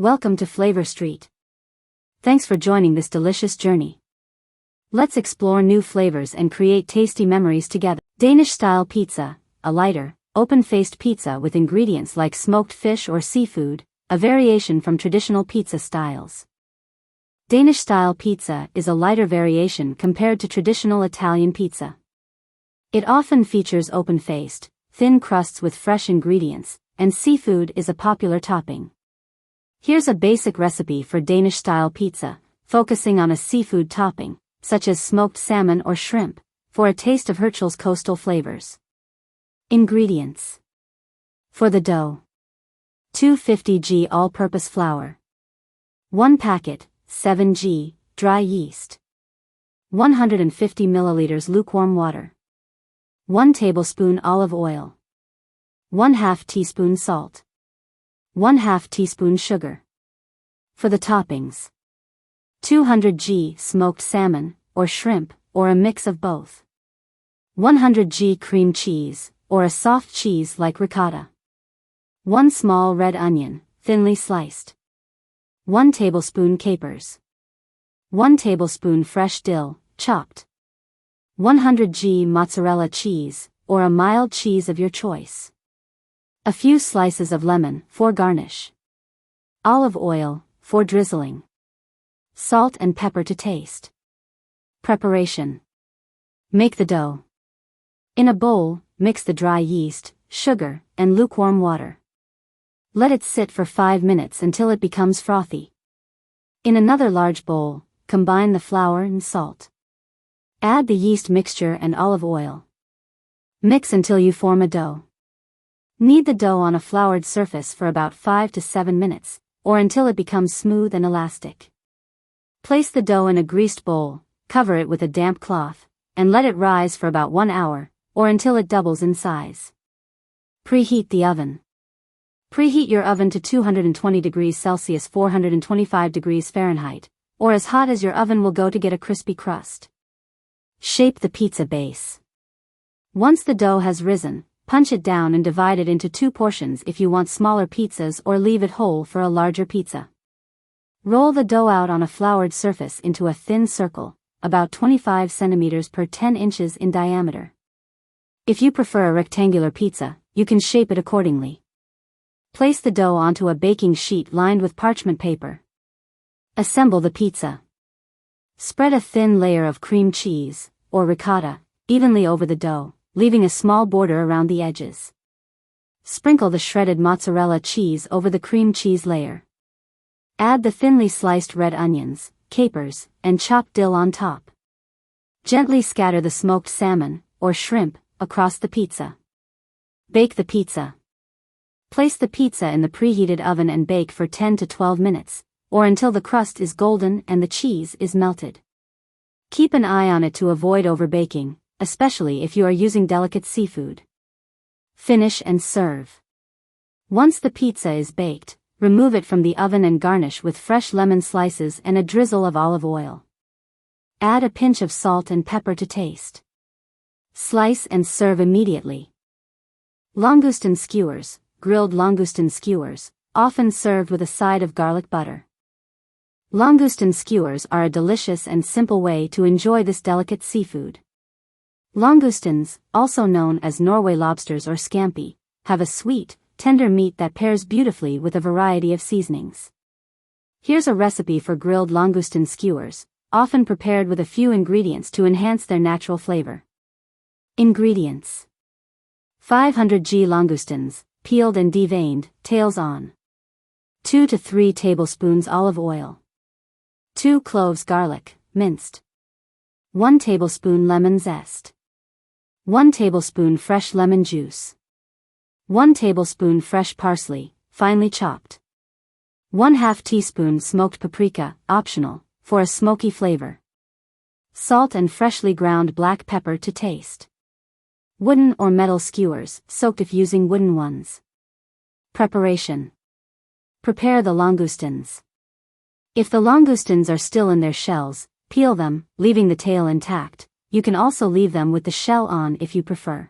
Welcome to Flavor Street. Thanks for joining this delicious journey. Let's explore new flavors and create tasty memories together. Danish-style pizza, a lighter, open-faced pizza with ingredients like smoked fish or seafood, a variation from traditional pizza styles. Danish-style pizza is a lighter variation compared to traditional Italian pizza. It often features open-faced, thin crusts with fresh ingredients, and seafood is a popular topping. Here's a basic recipe for Danish-style pizza, focusing on a seafood topping, such as smoked salmon or shrimp, for a taste of Hirtshals coastal flavors. Ingredients. For the dough: 250 g all-purpose flour, 1 packet, 7 g, dry yeast, 150 milliliters lukewarm water, 1 tablespoon olive oil, 1/2 teaspoon salt, 1/2 teaspoon sugar. For the toppings: 200 g smoked salmon, or shrimp, or a mix of both, 100 g cream cheese, or a soft cheese like ricotta, 1 small red onion, thinly sliced, 1 tablespoon capers, 1 tablespoon fresh dill, chopped, 100 g mozzarella cheese, or a mild cheese of your choice, a few slices of lemon for garnish, olive oil for drizzling, salt and pepper to taste. Preparation. Make the dough. In a bowl, mix the dry yeast, sugar, and lukewarm water. Let it sit for 5 minutes until it becomes frothy. In another large bowl, combine the flour and salt. Add the yeast mixture and olive oil. Mix until you form a dough. Knead the dough on a floured surface for about 5 to 7 minutes, or until it becomes smooth and elastic. Place the dough in a greased bowl, cover it with a damp cloth, and let it rise for about 1 hour, or until it doubles in size. Preheat the oven. Preheat your oven to 220 degrees Celsius 425 degrees Fahrenheit, or as hot as your oven will go to get a crispy crust. Shape the pizza base. Once the dough has risen, punch it down and divide it into 2 portions if you want smaller pizzas or leave it whole for a larger pizza. Roll the dough out on a floured surface into a thin circle, about 25 centimeters per 10 inches in diameter. If you prefer a rectangular pizza, you can shape it accordingly. Place the dough onto a baking sheet lined with parchment paper. Assemble the pizza. Spread a thin layer of cream cheese, or ricotta, evenly over the dough, leaving a small border around the edges. Sprinkle the shredded mozzarella cheese over the cream cheese layer. Add the thinly sliced red onions, capers, and chopped dill on top. Gently scatter the smoked salmon, or shrimp, across the pizza. Bake the pizza. Place the pizza in the preheated oven and bake for 10 to 12 minutes, or until the crust is golden and the cheese is melted. Keep an eye on it to avoid overbaking, especially if you are using delicate seafood. Finish and serve. Once the pizza is baked, remove it from the oven and garnish with fresh lemon slices and a drizzle of olive oil. Add a pinch of salt and pepper to taste. Slice and serve immediately. Langoustine skewers, grilled langoustine skewers, often served with a side of garlic butter. Langoustine skewers are a delicious and simple way to enjoy this delicate seafood. Langoustines, also known as Norway lobsters or scampi, have a sweet, tender meat that pairs beautifully with a variety of seasonings. Here's a recipe for grilled langoustine skewers, often prepared with a few ingredients to enhance their natural flavor. Ingredients: 500 g langoustines, peeled and deveined, tails on. 2 to 3 tablespoons olive oil. 2 cloves garlic, minced. 1 tablespoon lemon zest. 1 tablespoon fresh lemon juice. 1 tablespoon fresh parsley, finely chopped. 1/2 teaspoon smoked paprika, optional, for a smoky flavor. Salt and freshly ground black pepper to taste. Wooden or metal skewers, soaked if using wooden ones. Preparation. Prepare the langoustines. If the langoustines are still in their shells, peel them, leaving the tail intact. You can also leave them with the shell on if you prefer.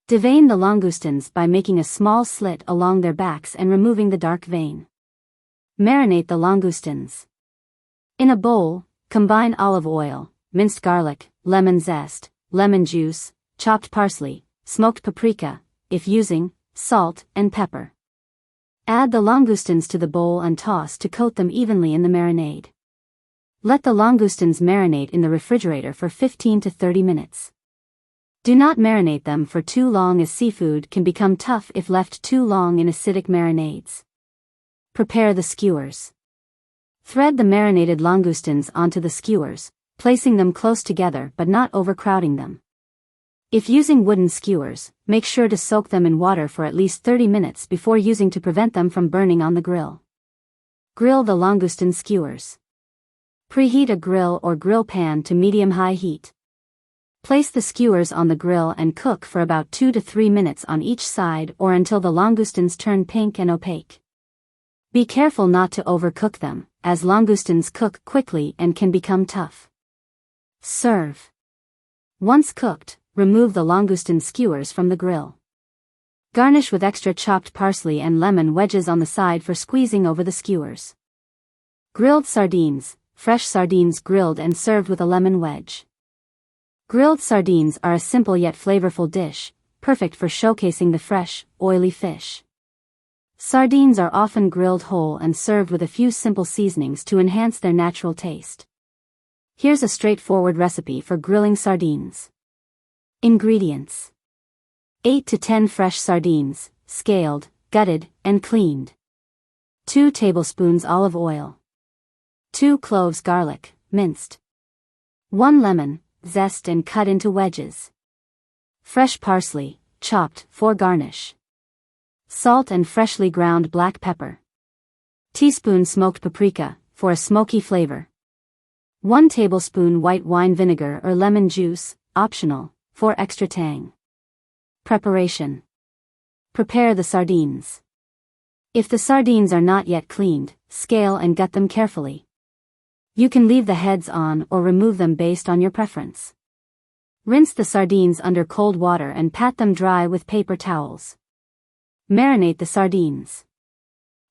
Devein the langoustines by making a small slit along their backs and removing the dark vein. Marinate the langoustines. In a bowl, combine olive oil, minced garlic, lemon zest, lemon juice, chopped parsley, smoked paprika, if using, salt and pepper. Add the langoustines to the bowl and toss to coat them evenly in the marinade. Let the langoustines marinate in the refrigerator for 15 to 30 minutes. Do not marinate them for too long, as seafood can become tough if left too long in acidic marinades. Prepare the skewers. Thread the marinated langoustines onto the skewers, placing them close together but not overcrowding them. If using wooden skewers, make sure to soak them in water for at least 30 minutes before using to prevent them from burning on the grill. Grill the langoustine skewers. Preheat a grill or grill pan to medium-high heat. Place the skewers on the grill and cook for about 2 to 3 minutes on each side or until the langoustines turn pink and opaque. Be careful not to overcook them, as langoustines cook quickly and can become tough. Serve. Once cooked, remove the langoustine skewers from the grill. Garnish with extra chopped parsley and lemon wedges on the side for squeezing over the skewers. Grilled sardines, fresh sardines grilled and served with a lemon wedge. Grilled sardines are a simple yet flavorful dish, perfect for showcasing the fresh, oily fish. Sardines are often grilled whole and served with a few simple seasonings to enhance their natural taste. Here's a straightforward recipe for grilling sardines. Ingredients: 8 to 10 fresh sardines, scaled, gutted, and cleaned. 2 tablespoons olive oil. 2 cloves garlic, minced. 1 lemon, zest and cut into wedges. Fresh parsley, chopped, for garnish. Salt and freshly ground black pepper. Teaspoon smoked paprika, for a smoky flavor. 1 tablespoon white wine vinegar or lemon juice, optional, for extra tang. Preparation. Prepare the sardines. If the sardines are not yet cleaned, scale and gut them carefully. You can leave the heads on or remove them based on your preference. Rinse the sardines under cold water and pat them dry with paper towels. Marinate the sardines.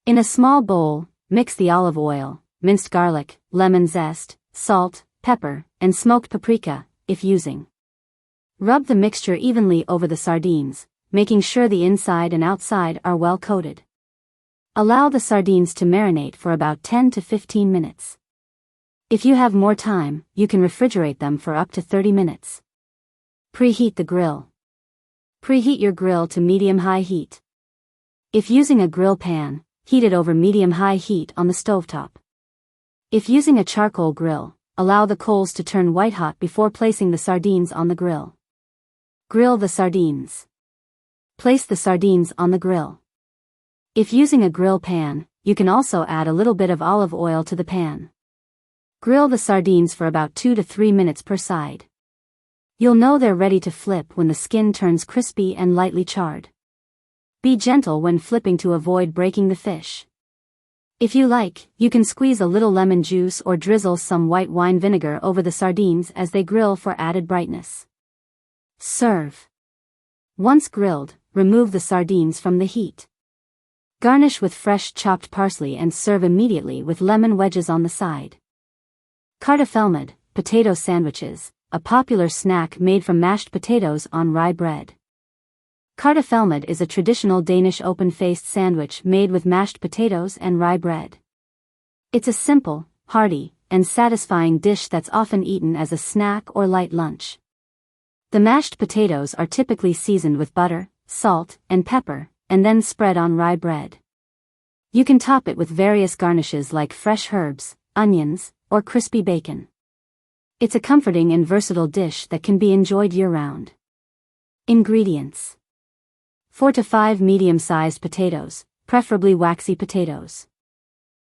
In a small bowl, mix the olive oil, minced garlic, lemon zest, salt, pepper, and smoked paprika, if using. Rub the mixture evenly over the sardines, making sure the inside and outside are well coated. Allow the sardines to marinate for about 10 to 15 minutes. If you have more time, you can refrigerate them for up to 30 minutes. Preheat the grill. Preheat your grill to medium-high heat. If using a grill pan, heat it over medium-high heat on the stovetop. If using a charcoal grill, allow the coals to turn white hot before placing the sardines on the grill. Grill the sardines. Place the sardines on the grill. If using a grill pan, you can also add a little bit of olive oil to the pan. Grill the sardines for about 2 to 3 minutes per side. You'll know they're ready to flip when the skin turns crispy and lightly charred. Be gentle when flipping to avoid breaking the fish. If you like, you can squeeze a little lemon juice or drizzle some white wine vinegar over the sardines as they grill for added brightness. Serve. Once grilled, remove the sardines from the heat. Garnish with fresh chopped parsley and serve immediately with lemon wedges on the side. Kartoffelmad, potato sandwiches, a popular snack made from mashed potatoes on rye bread. Kartoffelmad is a traditional Danish open-faced sandwich made with mashed potatoes and rye bread. It's a simple, hearty, and satisfying dish that's often eaten as a snack or light lunch. The mashed potatoes are typically seasoned with butter, salt, and pepper, and then spread on rye bread. You can top it with various garnishes like fresh herbs, onions, or crispy bacon. It's a comforting and versatile dish that can be enjoyed year-round. Ingredients: 4 to 5 medium-sized potatoes, preferably waxy potatoes.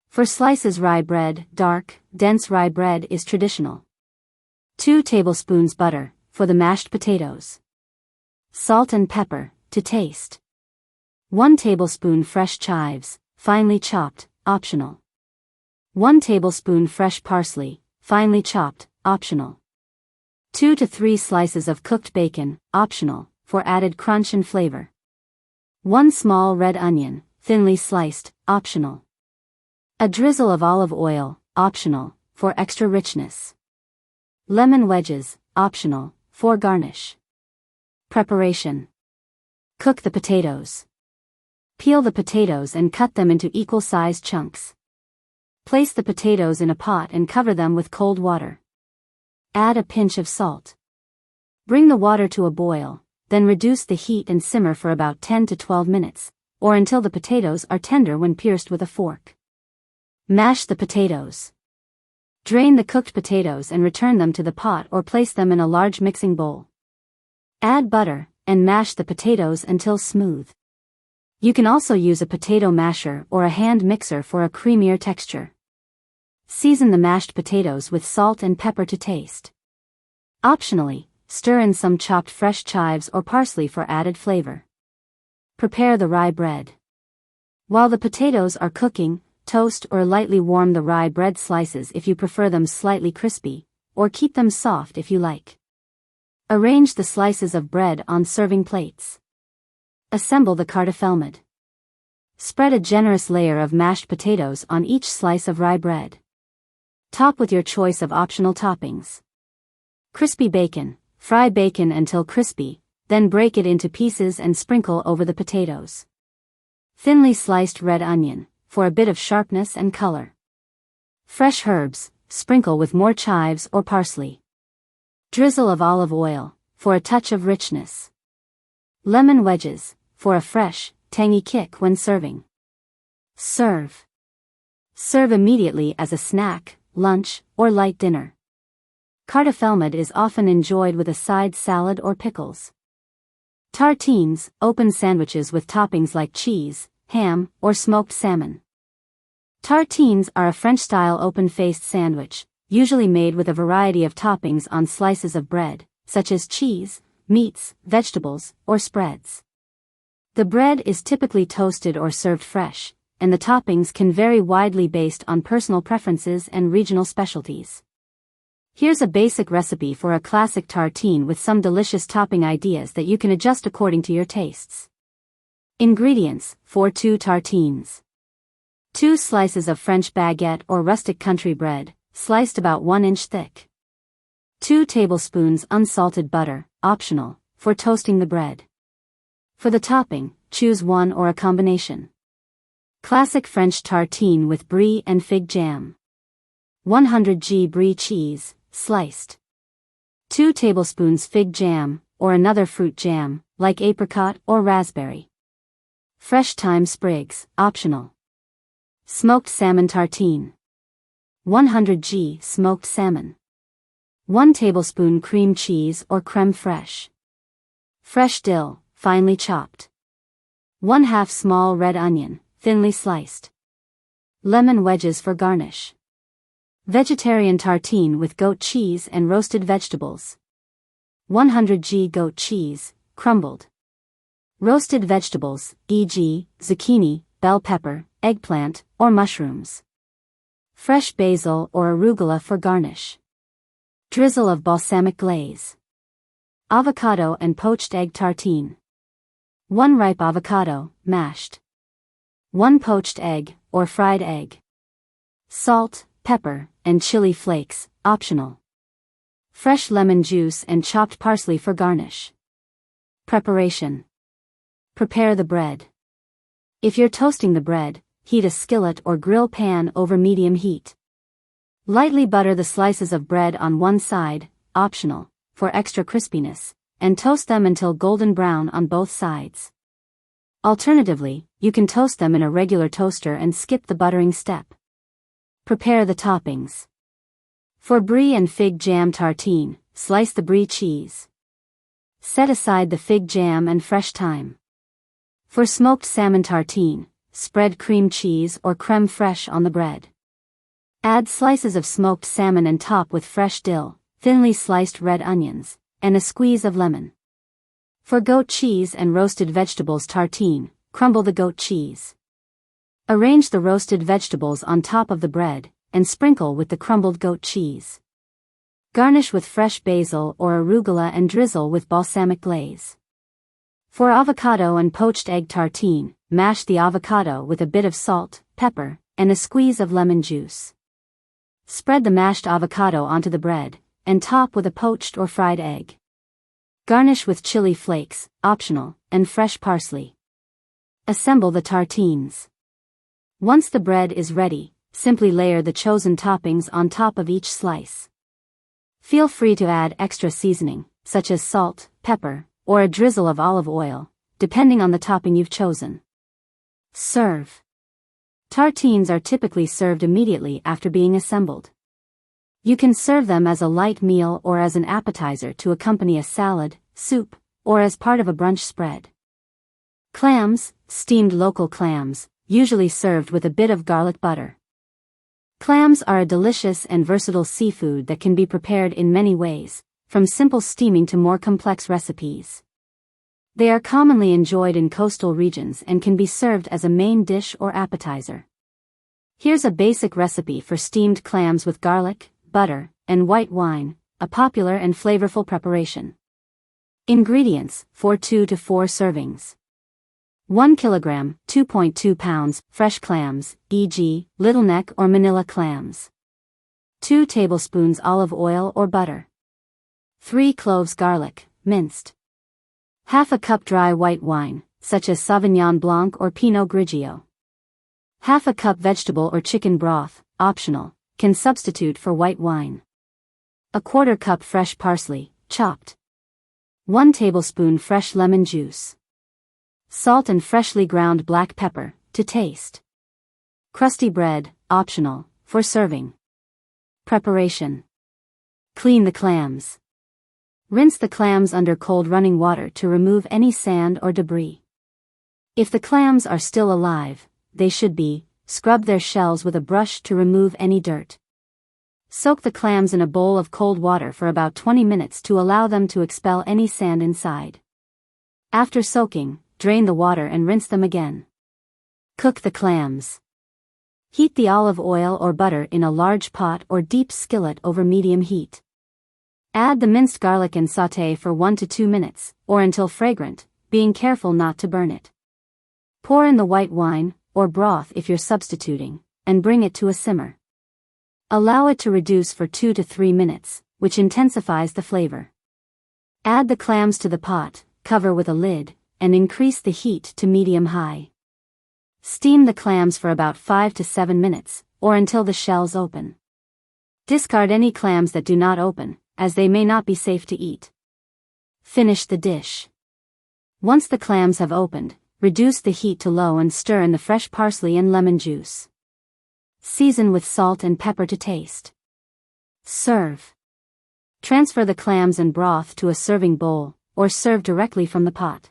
For slices, rye bread, dark, dense rye bread is traditional. 2 tablespoons butter, for the mashed potatoes. Salt and pepper, to taste. 1 tablespoon fresh chives, finely chopped, optional. 1 tablespoon fresh parsley, finely chopped, optional. 2 to 3 slices of cooked bacon, optional, for added crunch and flavor. 1 small red onion, thinly sliced, optional. A drizzle of olive oil, optional, for extra richness. Lemon wedges, optional, for garnish. Preparation. Cook the potatoes. Peel the potatoes and cut them into equal-sized chunks. Place the potatoes in a pot and cover them with cold water. Add a pinch of salt. Bring the water to a boil, then reduce the heat and simmer for about 10 to 12 minutes, or until the potatoes are tender when pierced with a fork. Mash the potatoes. Drain the cooked potatoes and return them to the pot or place them in a large mixing bowl. Add butter, and mash the potatoes until smooth. You can also use a potato masher or a hand mixer for a creamier texture. Season the mashed potatoes with salt and pepper to taste. Optionally, stir in some chopped fresh chives or parsley for added flavor. Prepare the rye bread. While the potatoes are cooking, toast or lightly warm the rye bread slices if you prefer them slightly crispy, or keep them soft if you like. Arrange the slices of bread on serving plates. Assemble the Kartoffelmad. Spread a generous layer of mashed potatoes on each slice of rye bread. Top with your choice of optional toppings. Crispy bacon. Fry bacon until crispy, then break it into pieces and sprinkle over the potatoes. Thinly sliced red onion, for a bit of sharpness and color. Fresh herbs, sprinkle with more chives or parsley. Drizzle of olive oil, for a touch of richness. Lemon wedges, for a fresh, tangy kick when serving. Serve. Serve immediately as a snack, lunch, or light dinner. Kartoffelmad is often enjoyed with a side salad or pickles. Tartines, open sandwiches with toppings like cheese, ham, or smoked salmon. Tartines are a French-style open-faced sandwich, usually made with a variety of toppings on slices of bread, such as cheese, meats, vegetables, or spreads. The bread is typically toasted or served fresh, and the toppings can vary widely based on personal preferences and regional specialties. Here's a basic recipe for a classic tartine with some delicious topping ideas that you can adjust according to your tastes. Ingredients for 2 tartines. 2 slices of French baguette or rustic country bread, sliced about 1 inch thick. 2 tablespoons unsalted butter, optional, for toasting the bread. For the topping, choose one or a combination. Classic French tartine with brie and fig jam. 100 g brie cheese, sliced. 2 tablespoons fig jam, or another fruit jam, like apricot or raspberry. Fresh thyme sprigs, optional. Smoked salmon tartine. 100 g smoked salmon. 1 tablespoon cream cheese or creme fraiche. Fresh dill, finely chopped. 1/2 small red onion, thinly sliced. Lemon wedges for garnish. Vegetarian tartine with goat cheese and roasted vegetables. 100 g goat cheese, crumbled. Roasted vegetables, e.g., zucchini, bell pepper, eggplant, or mushrooms. Fresh basil or arugula for garnish. Drizzle of balsamic glaze. Avocado and poached egg tartine. 1 ripe avocado, mashed. 1 poached egg, or fried egg. Salt, pepper, and chili flakes, optional. Fresh lemon juice and chopped parsley for garnish. Preparation. Prepare the bread. If you're toasting the bread, heat a skillet or grill pan over medium heat. Lightly butter the slices of bread on one side, optional, for extra crispiness, and toast them until golden brown on both sides. Alternatively, you can toast them in a regular toaster and skip the buttering step. Prepare the toppings. For brie and fig jam tartine, slice the brie cheese. Set aside the fig jam and fresh thyme. For smoked salmon tartine, spread cream cheese or creme fraiche on the bread. Add slices of smoked salmon and top with fresh dill, thinly sliced red onions, and a squeeze of lemon. For goat cheese and roasted vegetables tartine, crumble the goat cheese. Arrange the roasted vegetables on top of the bread, and sprinkle with the crumbled goat cheese. Garnish with fresh basil or arugula and drizzle with balsamic glaze. For avocado and poached egg tartine, mash the avocado with a bit of salt, pepper, and a squeeze of lemon juice. Spread the mashed avocado onto the bread, and top with a poached or fried egg. Garnish with chili flakes, optional, and fresh parsley. Assemble the tartines. Once the bread is ready, simply layer the chosen toppings on top of each slice. Feel free to add extra seasoning, such as salt, pepper, or a drizzle of olive oil, depending on the topping you've chosen. Serve. Tartines are typically served immediately after being assembled. You can serve them as a light meal or as an appetizer to accompany a salad, soup, or as part of a brunch spread. Clams, steamed local clams, usually served with a bit of garlic butter. Clams are a delicious and versatile seafood that can be prepared in many ways, from simple steaming to more complex recipes. They are commonly enjoyed in coastal regions and can be served as a main dish or appetizer. Here's a basic recipe for steamed clams with garlic, butter, and white wine, a popular and flavorful preparation. Ingredients for 2 to 4 servings. 1 kilogram, 2.2 pounds, fresh clams, e.g., little neck or manila clams. 2 tablespoons olive oil or butter. 3 cloves garlic, minced. Half a cup dry white wine, such as Sauvignon Blanc or Pinot Grigio. Half a cup vegetable or chicken broth, optional, can substitute for white wine. A quarter cup fresh parsley, chopped. 1 tablespoon fresh lemon juice. Salt and freshly ground black pepper, to taste. Crusty bread, optional, for serving. Preparation. Clean the clams. Rinse the clams under cold running water to remove any sand or debris. If the clams are still alive, they should be, scrub their shells with a brush to remove any dirt. Soak the clams in a bowl of cold water for about 20 minutes to allow them to expel any sand inside. After soaking, drain the water and rinse them again. Cook the clams. Heat the olive oil or butter in a large pot or deep skillet over medium heat. Add the minced garlic and sauté for 1 to 2 minutes, or until fragrant, being careful not to burn it. Pour in the white wine, or broth if you're substituting, and bring it to a simmer. Allow it to reduce for 2 to 3 minutes, which intensifies the flavor. Add the clams to the pot, cover with a lid, and increase the heat to medium-high. Steam the clams for about 5 to 7 minutes, or until the shells open. Discard any clams that do not open, as they may not be safe to eat. Finish the dish. Once the clams have opened, reduce the heat to low and stir in the fresh parsley and lemon juice. Season with salt and pepper to taste. Serve. Transfer the clams and broth to a serving bowl, or serve directly from the pot.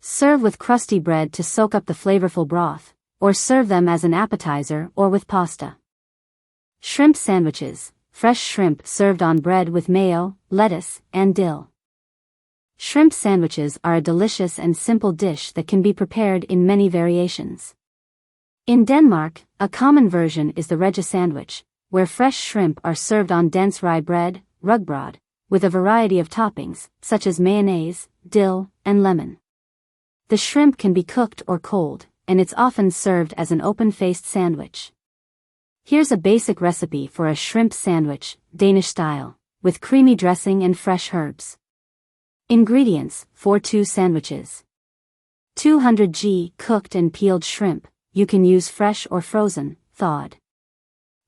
Serve with crusty bread to soak up the flavorful broth, or serve them as an appetizer or with pasta. Shrimp sandwiches, fresh shrimp served on bread with mayo, lettuce, and dill. Shrimp sandwiches are a delicious and simple dish that can be prepared in many variations. In Denmark, a common version is the rege sandwich, where fresh shrimp are served on dense rye bread, rugbrød, with a variety of toppings, such as mayonnaise, dill, and lemon. The shrimp can be cooked or cold, and it's often served as an open-faced sandwich. Here's a basic recipe for a shrimp sandwich, Danish style, with creamy dressing and fresh herbs. Ingredients for 2 sandwiches. 200 g cooked and peeled shrimp, you can use fresh or frozen, thawed.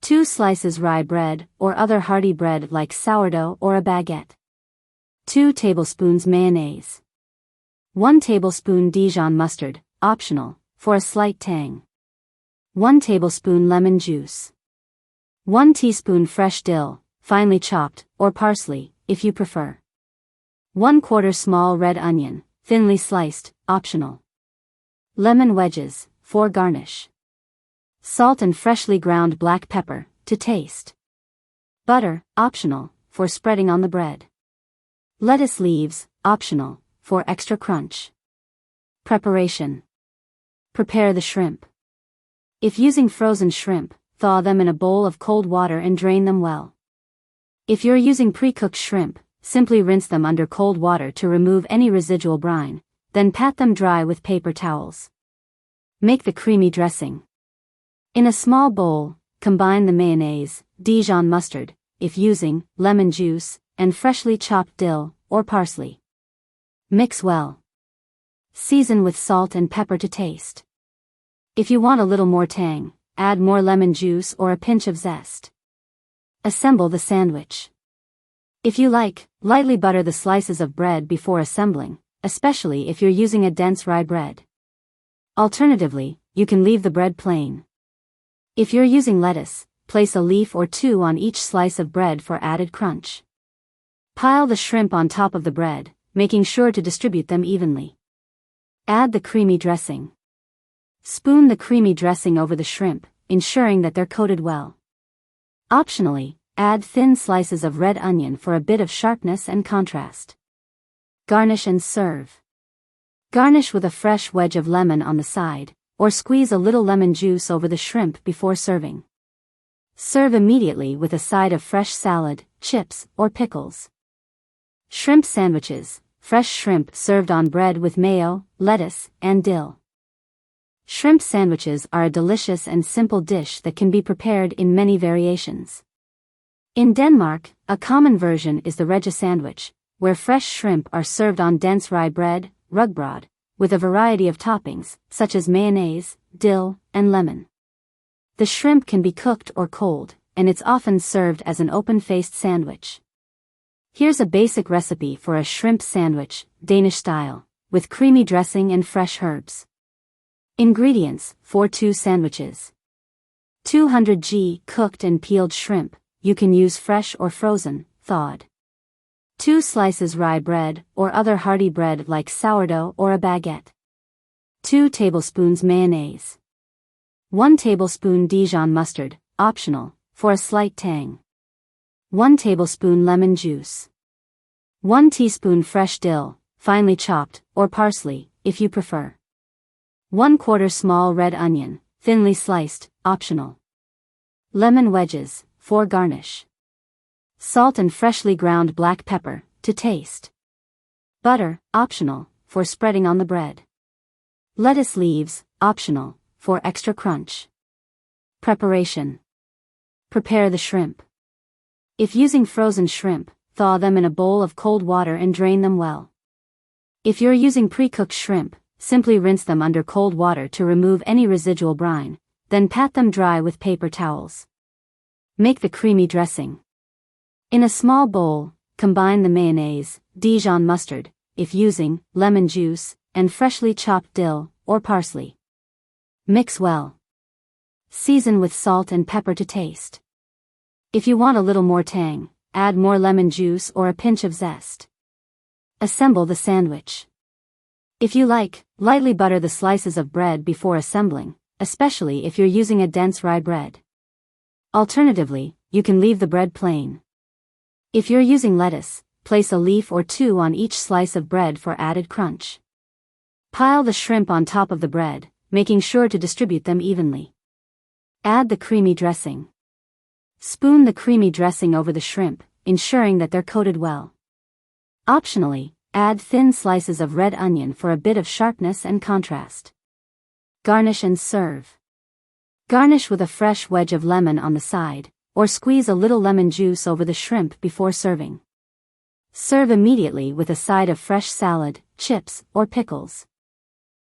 2 slices rye bread or other hearty bread like sourdough or a baguette. 2 tablespoons mayonnaise. 1 tablespoon Dijon mustard, optional, for a slight tang. 1 tablespoon lemon juice. 1 teaspoon fresh dill, finely chopped, or parsley, if you prefer. 1/4 small red onion, thinly sliced, optional. Lemon wedges, for garnish. Salt and freshly ground black pepper, to taste. Butter, optional, for spreading on the bread. Lettuce leaves, optional, for extra crunch. Preparation. Prepare the shrimp. If using frozen shrimp, thaw them in a bowl of cold water and drain them well. If you're using pre-cooked shrimp, simply rinse them under cold water to remove any residual brine, then pat them dry with paper towels. Make the creamy dressing. In a small bowl, combine the mayonnaise, Dijon mustard, if using, lemon juice, and freshly chopped dill or parsley. Mix well. Season with salt and pepper to taste. If you want a little more tang, add more lemon juice or a pinch of zest. Assemble the sandwich. If you like, lightly butter the slices of bread before assembling, especially if you're using a dense rye bread. Alternatively, you can leave the bread plain. If you're using lettuce, place a leaf or two on each slice of bread for added crunch. Pile the shrimp on top of the bread, making sure to distribute them evenly. Add the creamy dressing. Spoon the creamy dressing over the shrimp, ensuring that they're coated well. Optionally, add thin slices of red onion for a bit of sharpness and contrast. Garnish and serve. Garnish with a fresh wedge of lemon on the side, or squeeze a little lemon juice over the shrimp before serving. Serve immediately with a side of fresh salad, chips, or pickles. Shrimp sandwiches, fresh shrimp served on bread with mayo, lettuce, and dill. Shrimp sandwiches are a delicious and simple dish that can be prepared in many variations. In Denmark, a common version is the rege sandwich, where fresh shrimp are served on dense rye bread, rugbrød, with a variety of toppings, such as mayonnaise, dill, and lemon. The shrimp can be cooked or cold, and it's often served as an open-faced sandwich. Here's a basic recipe for a shrimp sandwich, Danish style, with creamy dressing and fresh herbs. Ingredients for 2 sandwiches. 200 g cooked and peeled shrimp, you can use fresh or frozen, thawed. 2 slices rye bread or other hearty bread like sourdough or a baguette. 2 tablespoons mayonnaise. 1 tablespoon Dijon mustard, optional, for a slight tang. 1 tablespoon lemon juice. 1 teaspoon fresh dill, finely chopped, or parsley, if you prefer. 1/4 small red onion, thinly sliced, optional. Lemon wedges, for garnish. Salt and freshly ground black pepper, to taste. Butter, optional, for spreading on the bread. Lettuce leaves, optional, for extra crunch. Preparation. Prepare the shrimp. If using frozen shrimp, thaw them in a bowl of cold water and drain them well. If you're using pre-cooked shrimp, simply rinse them under cold water to remove any residual brine, then pat them dry with paper towels. Make the creamy dressing. In a small bowl, combine the mayonnaise, Dijon mustard, if using, lemon juice, and freshly chopped dill, or parsley. Mix well. Season with salt and pepper to taste. If you want a little more tang, add more lemon juice or a pinch of zest. Assemble the sandwich. If you like, lightly butter the slices of bread before assembling, especially if you're using a dense rye bread. Alternatively, you can leave the bread plain. If you're using lettuce, place a leaf or two on each slice of bread for added crunch. Pile the shrimp on top of the bread, making sure to distribute them evenly. Add the creamy dressing. Spoon the creamy dressing over the shrimp, ensuring that they're coated well. Optionally, add thin slices of red onion for a bit of sharpness and contrast. Garnish and serve. Garnish with a fresh wedge of lemon on the side, or squeeze a little lemon juice over the shrimp before serving. Serve immediately with a side of fresh salad, chips, or pickles.